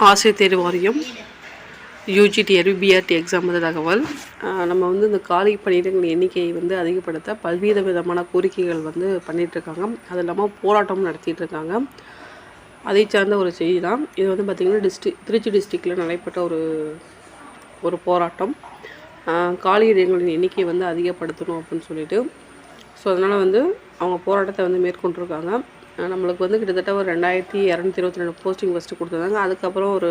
ஆசிரியர் தேர்வு வாரியம் யூஜி டிஆர்பி பிஆர்டி எக்ஸாம் வந்து தகவல். நம்ம வந்து இந்த காலி பணியிடங்கள் எண்ணிக்கையை வந்து அதிகப்படுத்த பல்வேறு விதமான கோரிக்கைகள் வந்து பண்ணிகிட்ருக்காங்க. அது இல்லாமல் போராட்டமும் நடத்திட்டுருக்காங்க. அதை சார்ந்த ஒரு செய்தி தான் இது. வந்து பார்த்திங்கன்னா திருச்சி டிஸ்ட்ரிக்டில் நடைபெற்ற ஒரு போராட்டம். காலியிடங்களின் எண்ணிக்கையை வந்து அதிகப்படுத்தணும் அப்படின்னு சொல்லிட்டு. ஸோ அதனால் வந்து அவங்க போராட்டத்தை வந்து மேற்கொண்டிருக்காங்க. நம்மளுக்கு வந்து கிட்டத்தட்ட ஒரு 2222 போஸ்டிங் ஃபஸ்ட்டு கொடுத்துருந்தாங்க. அதுக்கப்புறம் ஒரு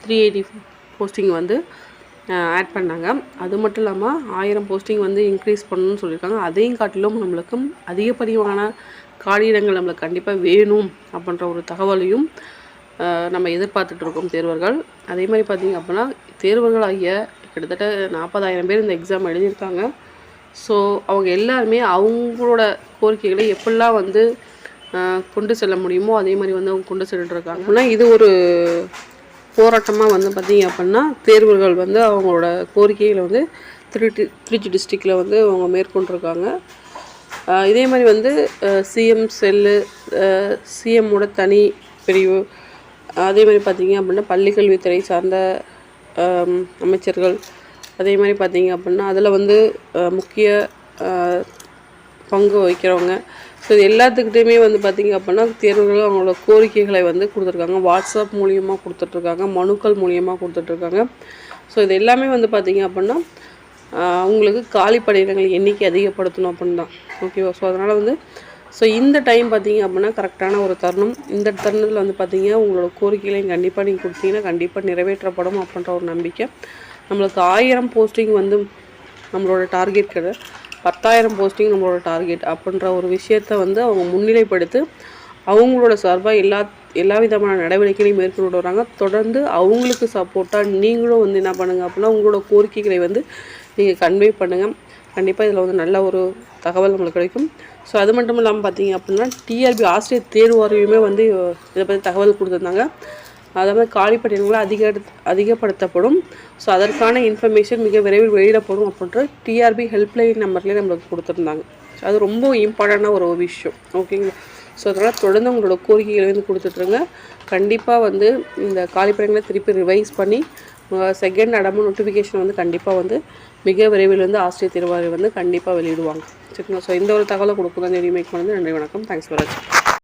380 போஸ்டிங் வந்து ஆட் பண்ணாங்க. அது மட்டும் இல்லாமல் 1000 போஸ்டிங் வந்து இன்க்ரீஸ் பண்ணணும்னு சொல்லியிருக்காங்க. அதையும் காட்டிலும் நம்மளுக்கு அதிகப்படியான காலியிடங்கள் நம்மளுக்கு கண்டிப்பாக வேணும் அப்படின்ற ஒரு தகவலையும் நம்ம எதிர்பார்த்துட்ருக்கோம் தேர்வர்கள். அதே மாதிரி பார்த்திங்க அப்படின்னா தேர்வர்கள் ஆகிய கிட்டத்தட்ட 40,000 பேர் இந்த எக்ஸாம் எழுதியிருக்காங்க. ஸோ அவங்க எல்லாருமே அவங்களோட கோரிக்கைகளை எப்படிலாம் வந்து கொண்டு செல்ல முடியுமோ அதே மாதிரி வந்து அவங்க கொண்டு செல்லிட்டுருக்காங்க. அப்படின்னா இது ஒரு போராட்டமாக வந்து பார்த்திங்க அப்படின்னா தேர்வர்கள் வந்து அவங்களோட கோரிக்கைகளை வந்து திருச்சி டிஸ்ட்ரிக்டில் வந்து அவங்க மேற்கொண்டிருக்காங்க. இதே மாதிரி வந்து சிஎம் செல்லு, சிஎம்மோட தனி பிரிவு, அதே மாதிரி பார்த்திங்க அப்படின்னா பள்ளிக்கல்வித்துறை சார்ந்த அமைச்சர்கள், அதே மாதிரி பார்த்திங்க அப்படின்னா அதில் வந்து முக்கிய பங்கு வகிக்கிறவங்க. ஸோ இது எல்லாத்துக்கிட்டையுமே வந்து பார்த்திங்க அப்படின்னா தேர்வுகள் அவங்களோட கோரிக்கைகளை வந்து கொடுத்துருக்காங்க. வாட்ஸ்அப் மூலியமாக கொடுத்துட்ருக்காங்க, மனுக்கள் மூலியமாக கொடுத்துட்ருக்காங்க. ஸோ இது எல்லாமே வந்து பார்த்திங்க அப்படின்னா அவங்களுக்கு காலி பணியிடங்கள் எண்ணிக்கை அதிகப்படுத்தணும் அப்படின்னு தான். ஓகேவா? ஸோ அதனால் வந்து இந்த டைம் பார்த்திங்க அப்படின்னா கரெக்டான ஒரு தருணம். இந்த தருணத்தில் வந்து பார்த்திங்க உங்களோட கோரிக்கைகளையும் கண்டிப்பாக நீங்கள் கொடுத்தீங்கன்னா கண்டிப்பாக நிறைவேற்றப்படும் அப்படின்ற ஒரு நம்பிக்கை. நம்மளுக்கு 1000 போஸ்டிங் வந்து நம்மளோட டார்கெட் கிடையாது, 10,000 போஸ்டிங் நம்மளோட டார்கெட் அப்படின்ற ஒரு விஷயத்தை வந்து அவங்க முன்னிலைப்படுத்தி அவங்களோட சார்பாக எல்லா விதமான நடவடிக்கைகளையும் மேற்கொண்டு வராங்க. தொடர்ந்து அவங்களுக்கு சப்போர்ட்டாக நீங்களும் வந்து என்ன பண்ணுங்கள் அப்படின்னா உங்களோட கோரிக்கைகளை வந்து நீங்கள் கன்வே பண்ணுங்கள். கண்டிப்பாக இதில் வந்து நல்ல ஒரு தகவல் நம்மளுக்கு கிடைக்கும். ஸோ அது மட்டும் இல்லாமல் பார்த்திங்க அப்படின்னா டிஆர்பி ஆசிரியர் தேர்வு வாரியமே வந்து இதை பற்றி தகவல் கொடுத்துருந்தாங்க. அதாவது காலி பணியிடங்களை அதிகப்படுத்தப்படும். ஸோ அதற்கான இன்ஃபர்மேஷன் மிக விரைவில் வெளியிடப்படும் அப்படின்ற டிஆர்பி ஹெல்ப்லைன் நம்பர்லேயே நம்மளுக்கு கொடுத்துருந்தாங்க. ஸோ அது ரொம்ப இம்பார்ட்டண்டான ஒரு விஷயம். ஓகேங்களா? ஸோ அதனால் தொடர்ந்து உங்களோட கோரிக்கைகளை வந்து கொடுத்துட்ருங்க. கண்டிப்பாக வந்து இந்த காலி பணியிடங்களை திருப்பி ரிவைஸ் பண்ணி செகண்ட் அடமும் நோட்டிஃபிகேஷன் வந்து கண்டிப்பாக வந்து மிக விரைவில் வந்து ஆசிரியர் தேர்வு வாரியம் வந்து கண்டிப்பாக வெளியிடுவாங்க. சரிங்களா? ஸோ இந்த ஒரு தகவலை கொடுக்குறது மேக் பண்ணது. நன்றி, வணக்கம். தேங்க்ஸ் ஃபார் வாட்சிங்.